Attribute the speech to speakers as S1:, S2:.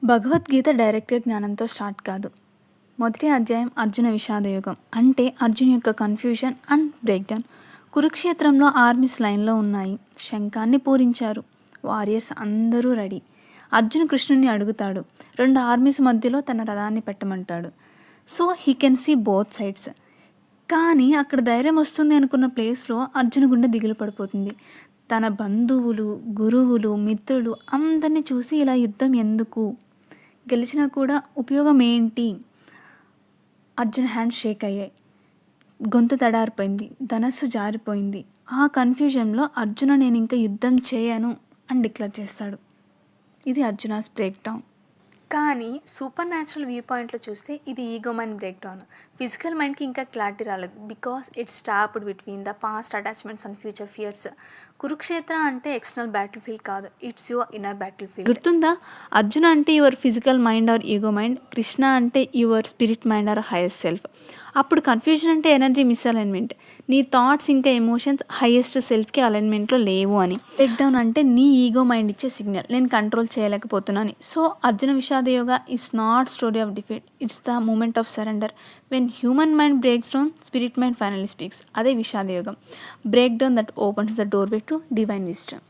S1: భగవద్గీత డైరెక్ట్‌గా జ్ఞానంతో స్టార్ట్ కాదు. మొదటి అధ్యాయం అర్జున విషాదయుగం. అంటే అర్జున్ యొక్క కన్‌ఫ్యూజన్ అండ్ బ్రేక్‌డౌన్. కురుక్షేత్రంలో ఆర్మీస్ లైన్‌లో ఉన్నాయి. శంఖాన్ని పూరించారు. వారియర్స్ అందరూ రెడీ. అర్జున్ కృష్ణుడిని అడుగుతాడు. 2 ఆర్మీస్ మధ్యలో తన రథాన్ని పెట్టమంటాడు. So he can see both sides. కానీ అక్కడ ధైర్యం వస్తుంది అనుకున్న ప్లేస్‌లో అర్జున్ గుండె దిగులు పడిపోతుంది. తన బంధువులు, గురువులు, మిత్రులు అందరిని చూసి ఇలా యుద్ధం ఎందుకు? గెలిచినా కూడా ఉపయోగం ఏంటి? అర్జున్ హ్యాండ్స్ షేక్ అయ్యాయి. గొంతు తడారిపోయింది. ధనస్సు జారిపోయింది. ఆ కన్‌ఫ్యూజన్‌లో అర్జున నేనింక యుద్ధం చేయను అని డిక్లేర్ చేస్తాడు. ఇది అర్జునాస్ బ్రేక్ డౌన్. కానీ సూపర్ న్యాచురల్ వ్యూ పాయింట్లో చూస్తే ఇది ego mind break down. Physical మైండ్కి ఇంకా క్లారిటీ రాలేదు. Because it's stopped between the past attachments and future fears. Kurukshetra అంటే ఎక్స్టర్నల్ బ్యాటిల్ ఫీల్డ్ కాదు, it's your inner battle field. గుర్తుందా? అర్జున అంటే your physical mind or ego mind, Krishna అంటే your spirit mind or highest self. అప్పుడు confusion అంటే energy misalignment. నీ thoughts ఇంకా emotions highest సెల్ఫ్కి అలైన్మెంట్లో లేవు అని. బ్రేక్ డౌన్ అంటే నీ ఈగో మైండ్ ఇచ్చే సిగ్నల్, నేను కంట్రోల్ చేయలేకపోతున్నాను. So Arjuna Vishadayoga is not story of defeat, it's the moment of surrender. When human mind breaks down, spirit mind finally speaks. అదే విషాదయోగం. Break down that opens the doorway to divine wisdom.